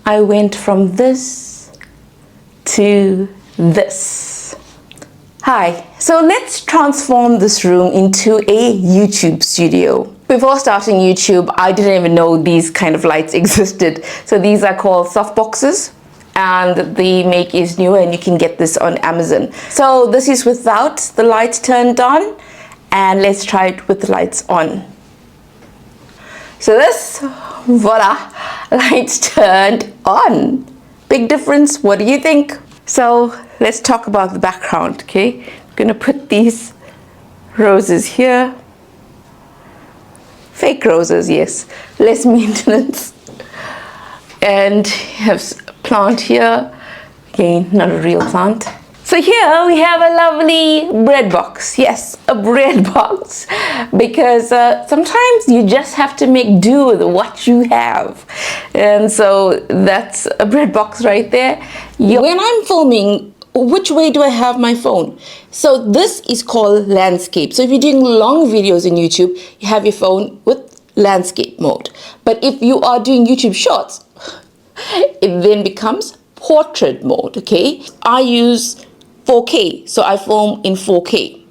I went from this to this. Hi, so let's transform this room into a YouTube studio. Before starting YouTube, I didn't even know these kind of lights existed. So these are called softboxes, and the make is new, and you can get this on Amazon. So this is without the lights turned on, and let's try it with the lights on. So this, voila, lights turned on. Big difference, what do you think? So let's talk about the background, okay? I'm gonna put these roses here. Fake roses, yes, less maintenance. And have a plant here, again, not a real plant. So here we have a lovely bread box. Yes, a bread box, because sometimes you just have to make do with what you have. And so that's a bread box right there. When I'm filming, which way do I have my phone? So this is called landscape. So if you're doing long videos in YouTube, you have your phone with landscape mode. But if you are doing YouTube shorts, it then becomes portrait mode, okay? I use 4K, so I film in 4K.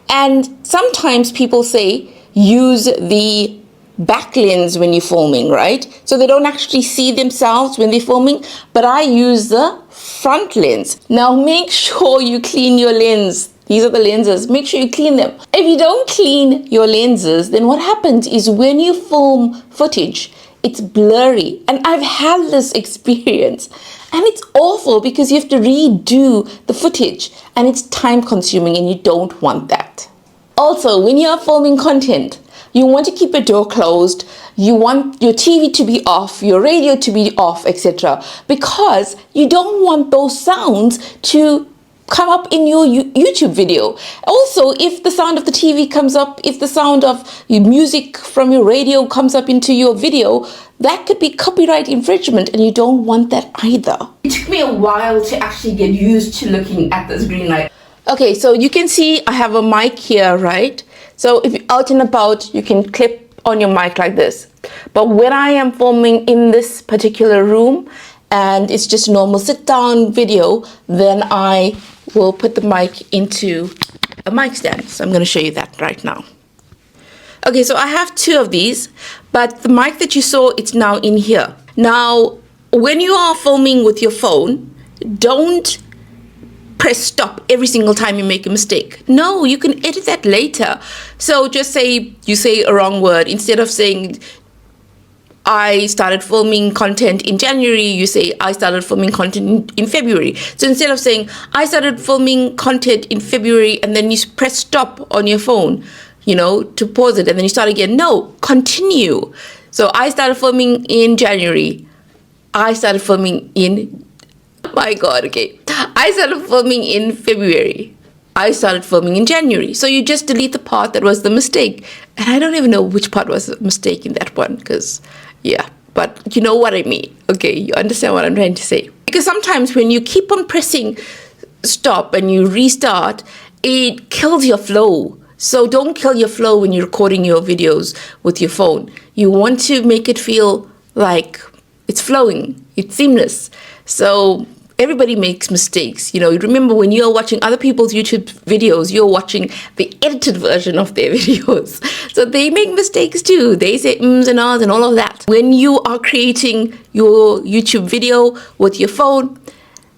And sometimes people say use the back lens when you're filming, right? So they don't actually see themselves when they're filming, but I use the front lens. Now make sure you clean your lens. These are the lenses. Make sure you clean them. If you don't clean your lenses, then what happens is when you film footage, it's blurry. And I've had this experience, and it's awful because you have to redo the footage, and it's time consuming, and you don't want that. Also, when you're filming content, you want to keep your door closed, you want your TV to be off, your radio to be off, etc. Because you don't want those sounds to come up in your YouTube video. Also, if the sound of the TV comes up, if the sound of your music from your radio comes up into your video, that could be copyright infringement, and you don't want that either. It took me a while to actually get used to looking at this green light. Okay, so you can see I have a mic here, right? So if you're out and about, you can clip on your mic like this. But when I am filming in this particular room, and it's just a normal sit-down video, then I will put the mic into a mic stand. So I'm going to show you that right now. Okay, so I have two of these, but the mic that you saw, it's now in here. Now, when you are filming with your phone, don't press stop every single time you make a mistake. No, you can edit that later. So just say you say a wrong word. Instead of saying I started filming content in January, you say I started filming content in February. So instead of saying I started filming content in February and then you press stop on your phone, you know, to pause it and then you start again. No, continue. So I started filming in January. I started filming in, my God, okay. I started filming in February. I started filming in January. So you just delete the part that was the mistake. And I don't even know which part was a mistake in that one, because yeah, but you know what I mean. Okay, you understand what I'm trying to say. Because sometimes when you keep on pressing stop and you restart, it kills your flow. So don't kill your flow when you're recording your videos with your phone. You want to make it feel like it's flowing, it's seamless. So everybody makes mistakes. You know, remember when you're watching other people's YouTube videos, you're watching the edited version of their videos. So they make mistakes too. They say ums and ahs and all of that. When you are creating your YouTube video with your phone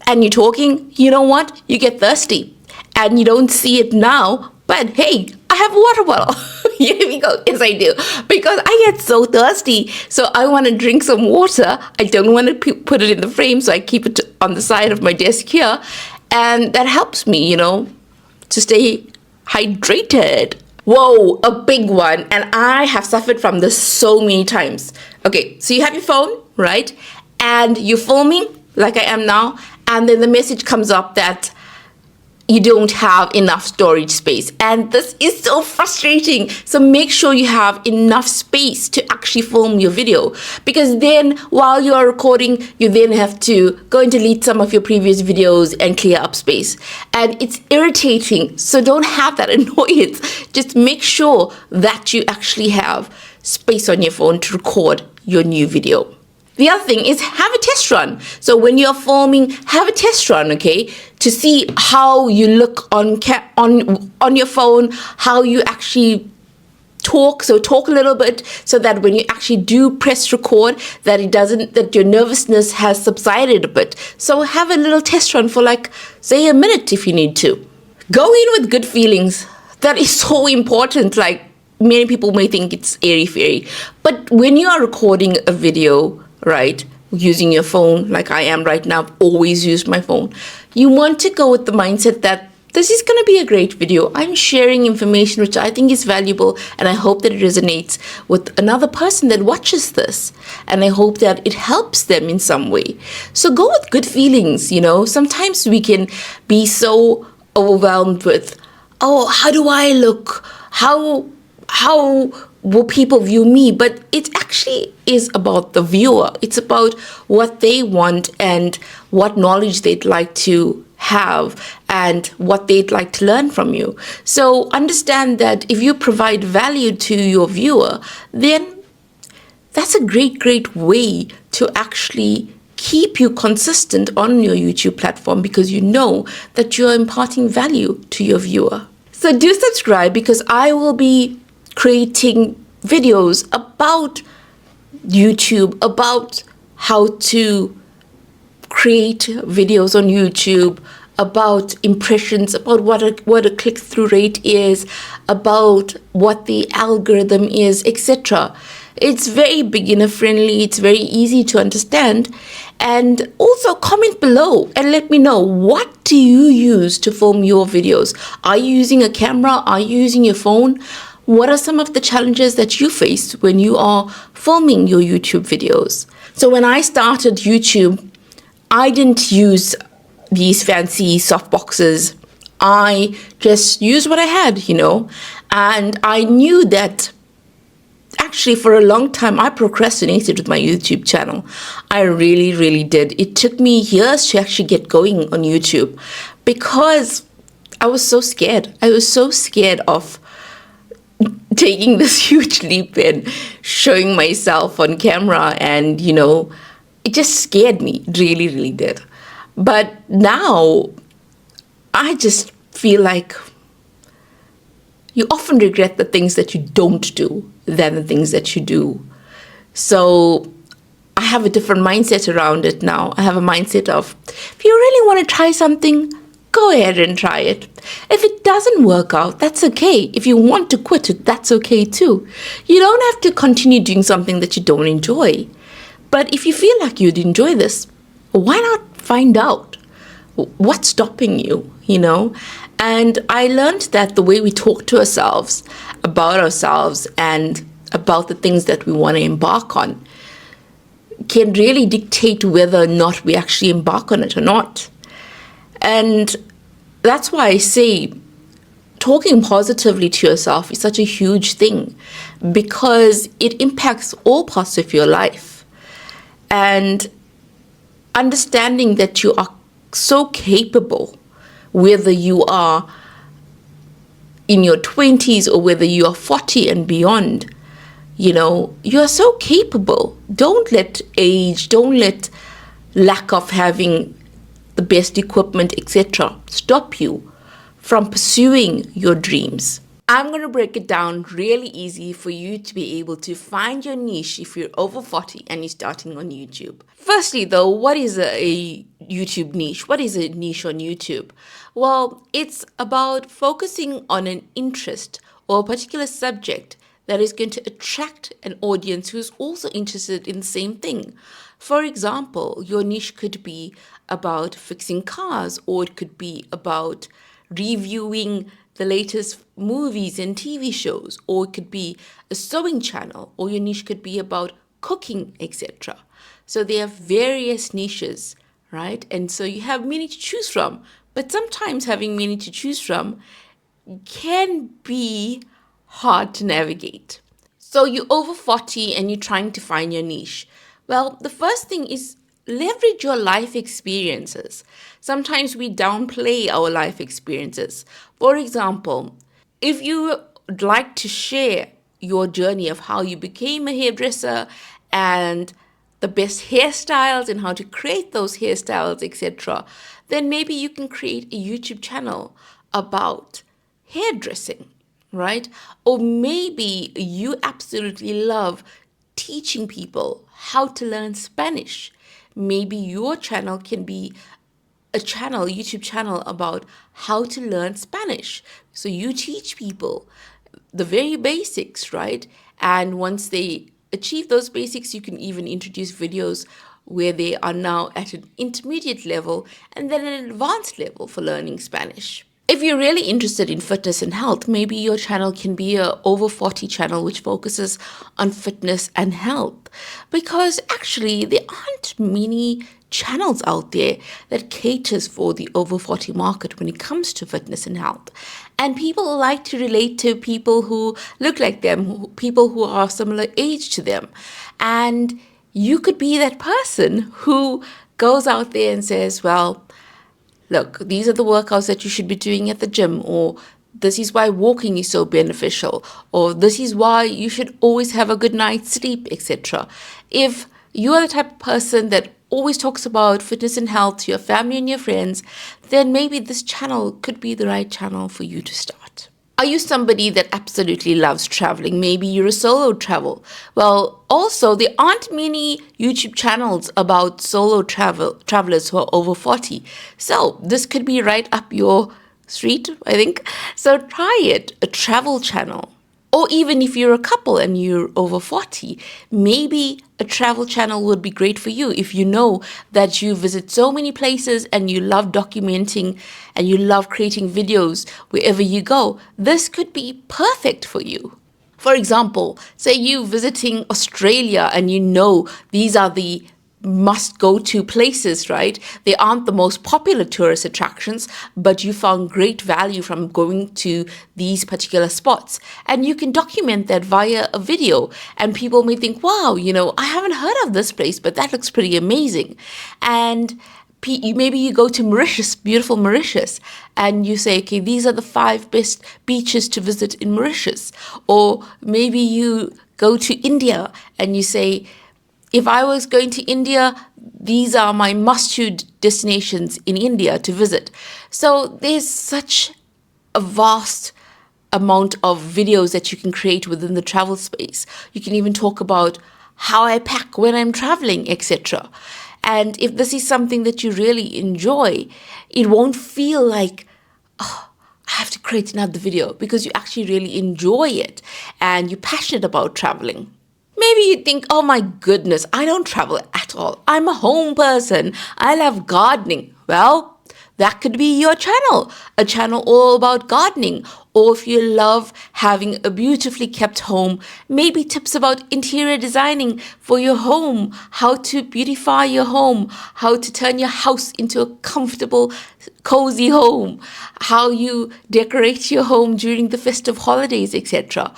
and you're talking, you know what? You get thirsty and you don't see it now, but hey, I have a water bottle. Here we go. Yes, I do. Because I get so thirsty. So I want to drink some water. I don't want to put it in the frame, so I keep it on the side of my desk here. And that helps me, you know, to stay hydrated. Whoa, a big one. And I have suffered from this so many times. Okay, so you have your phone, right? And you're filming like I am now. And then the message comes up that you don't have enough storage space, and this is so frustrating. So make sure you have enough space to actually film your video, because then while you're recording, you then have to go and delete some of your previous videos and clear up space, and it's irritating. So don't have that annoyance. Just make sure that you actually have space on your phone to record your new video. The other thing is have a test run. So when you're filming, have a test run, okay, to see how you look on your phone, how you actually talk. So talk a little bit so that when you actually do press record, that your nervousness has subsided a bit. So have a little test run for like, say, a minute if you need to. Go in with good feelings. That is so important. Like, many people may think it's airy-fairy, but when you are recording a video, right, using your phone, like I am right now, I've always used my phone, you want to go with the mindset that this is going to be a great video. I'm sharing information which I think is valuable, and I hope that it resonates with another person that watches this, and I hope that it helps them in some way. So go with good feelings, Sometimes we can be so overwhelmed with, oh, how do I look? How will people view me? But it actually is about the viewer. It's about what they want and what knowledge they'd like to have and what they'd like to learn from you. So understand that if you provide value to your viewer, then that's a great way to actually keep you consistent on your YouTube platform, because you know that you're imparting value to your viewer. So do subscribe, because I will be creating videos about YouTube, about how to create videos on YouTube, about impressions, about what a click-through rate is, about what the algorithm is, etc. It's very beginner friendly, it's very easy to understand. And also comment below and let me know, what do you use to film your videos? Are you using a camera? Are you using your phone? What are some of the challenges that you face when you are filming your YouTube videos? So when I started YouTube, I didn't use these fancy softboxes. I just used what I had, and I knew that actually for a long time I procrastinated with my YouTube channel. I really did. It took me years to actually get going on YouTube because I was so scared. I was so scared of taking this huge leap and showing myself on camera, and it just scared me. It really did. But now I just feel like you often regret the things that you don't do than the things that you do. So I have a different mindset around it now. I have a mindset of, if you really want to try something, go ahead and try it. If it doesn't work out, that's okay. If you want to quit it, that's okay too. You don't have to continue doing something that you don't enjoy. But if you feel like you'd enjoy this, why not find out what's stopping you, And I learned that the way we talk to ourselves, about ourselves, and about the things that we want to embark on can really dictate whether or not we actually embark on it or not. And that's why I say talking positively to yourself is such a huge thing, because it impacts all parts of your life. And understanding that you are so capable, whether you are in your 20s or whether you are 40 and beyond, you are so capable. Don't let age, don't let lack of having the best equipment, etc., stop you from pursuing your dreams. I'm going to break it down really easy for you to be able to find your niche if you're over 40 and you're starting on YouTube. Firstly, though, what is a YouTube niche? What is a niche on YouTube? Well, it's about focusing on an interest or a particular subject that is going to attract an audience who's also interested in the same thing. For example, your niche could be about fixing cars, or it could be about reviewing the latest movies and TV shows, or it could be a sewing channel, or your niche could be about cooking, etc. So there are various niches, right? And so you have many to choose from, but sometimes having many to choose from can be hard to navigate. So you're over 40 and you're trying to find your niche. Well, the first thing is leverage your life experiences. Sometimes we downplay our life experiences. For example, if you would like to share your journey of how you became a hairdresser and the best hairstyles and how to create those hairstyles, etc., then maybe you can create a YouTube channel about hairdressing, right? Or maybe you absolutely love teaching people how to learn Spanish. Maybe your channel can be a channel, YouTube channel about how to learn Spanish. So you teach people the very basics, right? And once they achieve those basics, you can even introduce videos where they are now at an intermediate level and then an advanced level for learning Spanish. If you're really interested in fitness and health, maybe your channel can be a over 40 channel which focuses on fitness and health. Because actually there aren't many channels out there that caters for the over 40 market when it comes to fitness and health. And people like to relate to people who look like them, people who are similar age to them. And you could be that person who goes out there and says, well, look, these are the workouts that you should be doing at the gym, or this is why walking is so beneficial, or this is why you should always have a good night's sleep, etc. If you are the type of person that always talks about fitness and health to your family and your friends, then maybe this channel could be the right channel for you to start. Are you somebody that absolutely loves traveling? Maybe you're a solo well, also, there aren't many YouTube channels about solo travelers who are over 40. So this could be right up your street, I think. So try it, a travel channel. Or even if you're a couple and you're over 40, maybe a travel channel would be great for you if you know that you visit so many places and you love documenting and you love creating videos wherever you go. This could be perfect for you. For example, say you visiting Australia and you know these are the must go to places, right? They aren't the most popular tourist attractions, but you found great value from going to these particular spots. And you can document that via a video. And people may think, wow, I haven't heard of this place, but that looks pretty amazing. And maybe you go to Mauritius, beautiful Mauritius, and you say, okay, these are the 5 best beaches to visit in Mauritius. Or maybe you go to India and you say, if I was going to India, these are my must-do destinations in India to visit. So there's such a vast amount of videos that you can create within the travel space. You can even talk about how I pack when I'm traveling, etc. And if this is something that you really enjoy, it won't feel like, oh, I have to create another video, because you actually really enjoy it and you're passionate about traveling. Maybe you think, oh my goodness, I don't travel at all. I'm a home person. I love gardening. Well, that could be your channel, a channel all about gardening. Or if you love having a beautifully kept home, maybe tips about interior designing for your home, how to beautify your home, how to turn your house into a comfortable, cozy home, how you decorate your home during the festive holidays, etc.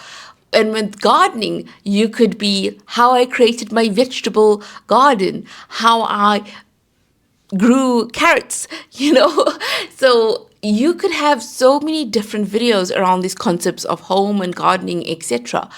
And with gardening, you could be how I created my vegetable garden, how I grew carrots, So you could have so many different videos around these concepts of home and gardening, etc.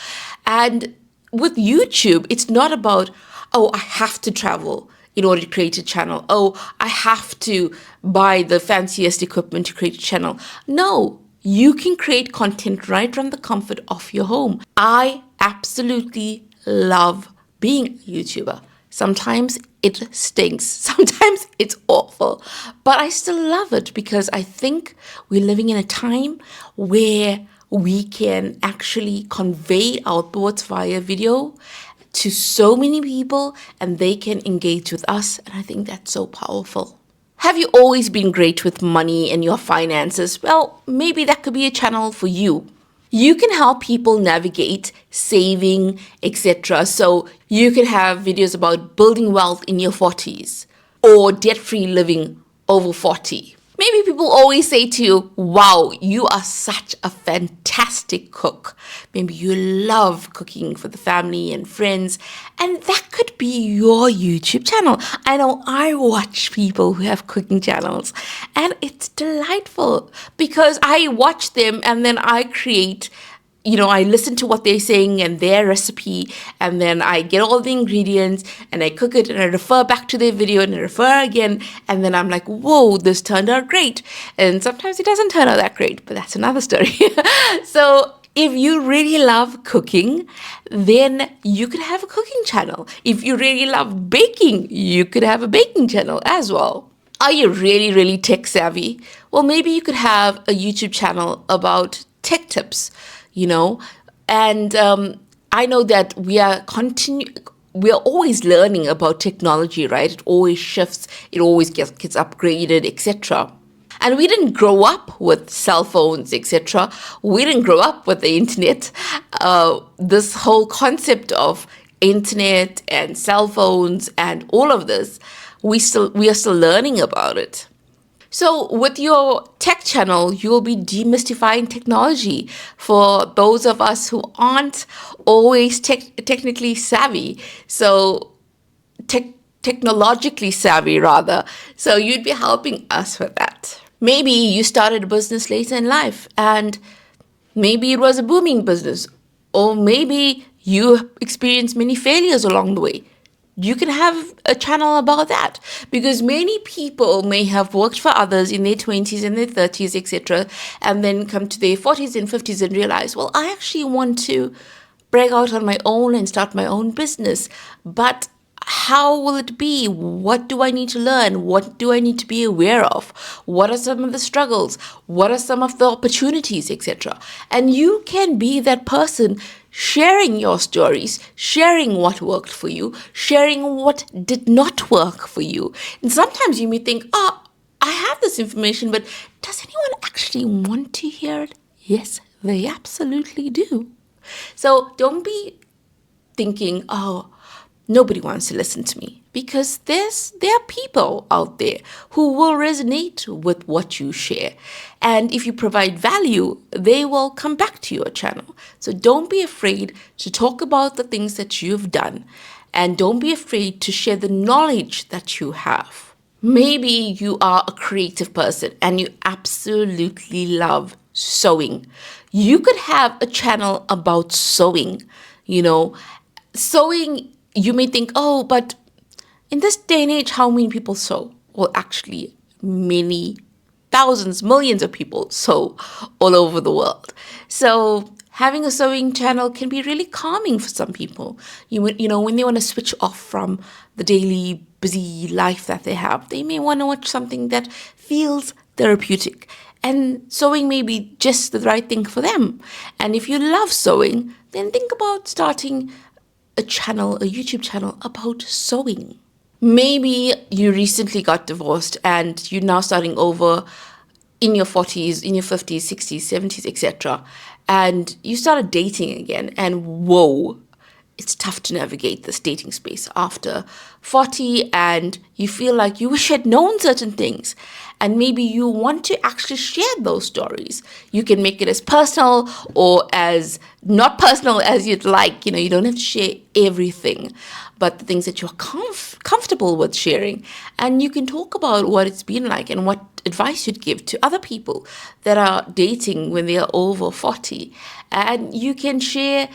And with YouTube, it's not about, oh, I have to travel in order to create a channel. Oh, I have to buy the fanciest equipment to create a channel. No. You can create content right from the comfort of your home. I absolutely love being a YouTuber. Sometimes it stinks. Sometimes it's awful. But I still love it because I think we're living in a time where we can actually convey our thoughts via video to so many people and they can engage with us. And I think that's so powerful. Have you always been great with money and your finances? Well, maybe that could be a channel for you. You can help people navigate saving, etc. So you can have videos about building wealth in your 40s or debt-free living over 40. Maybe people always say to you, wow, you are such a fantastic cook. Maybe you love cooking for the family and friends, and that could be your YouTube channel. I know I watch people who have cooking channels, and it's delightful because I watch them and then I create I listen to what they're saying and their recipe, and then I get all the ingredients and I cook it and I refer back to their video and I refer again. And then I'm like, whoa, this turned out great. And sometimes it doesn't turn out that great, but that's another story. So if you really love cooking, then you could have a cooking channel. If you really love baking, you could have a baking channel as well. Are you really, really tech savvy? Well, maybe you could have a YouTube channel about tech tips, and I know that we are always learning about technology, right? It always shifts, it always gets upgraded, etc. And we didn't grow up with cell phones, etc. We didn't grow up with the internet. This whole concept of internet and cell phones and all of this, we are still learning about it. So with your tech channel, you will be demystifying technology for those of us who aren't always technically savvy. So technologically savvy, rather. So you'd be helping us with that. Maybe you started a business later in life and maybe it was a booming business, or maybe you experienced many failures along the way. You can have a channel about that, because many people may have worked for others in their 20s and their 30s, etc., and then come to their 40s and 50s and realize, well, I actually want to break out on my own and start my own business. But how will it be? What do I need to learn? What do I need to be aware of? What are some of the struggles? What are some of the opportunities, etc.? And you can be that person sharing your stories, sharing what worked for you, sharing what did not work for you. And sometimes you may think, oh, I have this information, but does anyone actually want to hear it? Yes, they absolutely do. So don't be thinking, oh, nobody wants to listen to me, because there are people out there who will resonate with what you share. And if you provide value, they will come back to your channel. So don't be afraid to talk about the things that you've done, and don't be afraid to share the knowledge that you have. Maybe you are a creative person and you absolutely love sewing. You could have a channel about sewing. Sewing, you may think, oh, but in this day and age, how many people sew? Well, actually, many thousands, millions of people sew all over the world. So having a sewing channel can be really calming for some people. When they want to switch off from the daily busy life that they have, they may want to watch something that feels therapeutic. And sewing may be just the right thing for them. And if you love sewing, then think about starting a YouTube channel about sewing. Maybe you recently got divorced and you're now starting over in your 40s, in your 50s, 60s, 70s, etc. And you started dating again, and whoa, it's tough to navigate this dating space after 40, and you feel like you wish you had known certain things. And maybe you want to actually share those stories. You can make it as personal or as not personal as you'd like. You don't have to share everything, but the things that you're comfortable with sharing. And you can talk about what it's been like and what advice you'd give to other people that are dating when they are over 40. And you can share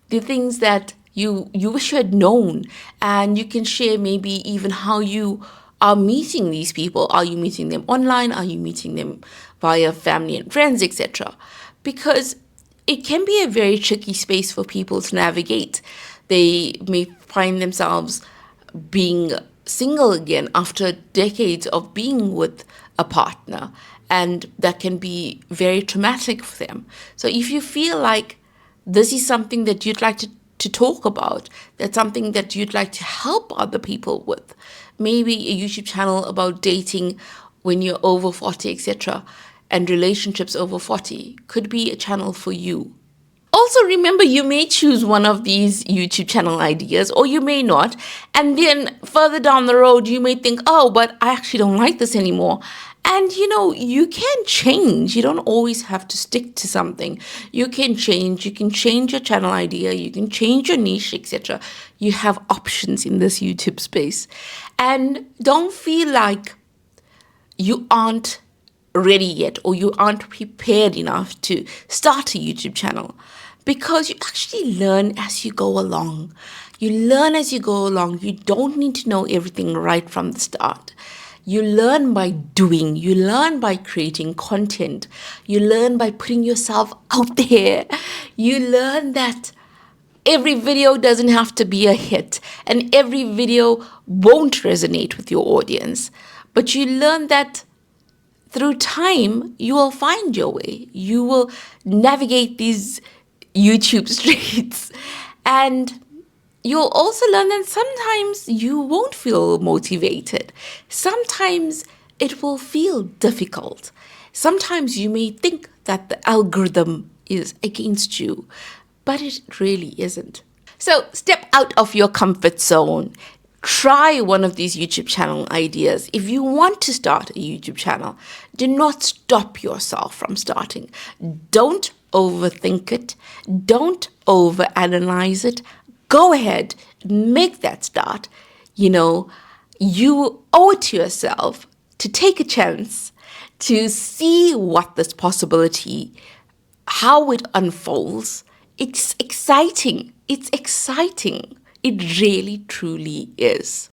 the things that you wish you had known, and you can share maybe even how you are meeting these people. Are you meeting them online? Are you meeting them via family and friends, etc.? Because it can be a very tricky space for people to navigate. They may find themselves being single again after decades of being with a partner, and that can be very traumatic for them. So if you feel like this is something that you'd like to talk about, that's something that you'd like to help other people with, maybe a YouTube channel about dating when you're over 40, etc., and relationships over 40 could be a channel for you. Also, remember, you may choose one of these YouTube channel ideas, or you may not. And then further down the road, you may think, oh, but I actually don't like this anymore. And you can change. You don't always have to stick to something. You can change. You can change your channel idea. You can change your niche, etc. You have options in this YouTube space. And don't feel like you aren't ready yet, or you aren't prepared enough to start a YouTube channel, because you actually learn as you go along. You learn as you go along. You don't need to know everything right from the start. You learn by doing. You learn by creating content. You learn by putting yourself out there. You learn that every video doesn't have to be a hit, and every video won't resonate with your audience. But you learn that through time, you will find your way. You will navigate these YouTube streets. And you'll also learn that sometimes you won't feel motivated. Sometimes it will feel difficult. Sometimes you may think that the algorithm is against you, but it really isn't. So step out of your comfort zone. Try one of these YouTube channel ideas. If you want to start a YouTube channel, do not stop yourself from starting. Don't overthink it. Don't overanalyze it. Go ahead, make that start. You owe it to yourself to take a chance, to see what this possibility, how it unfolds. It's exciting. It's exciting. It really, truly is.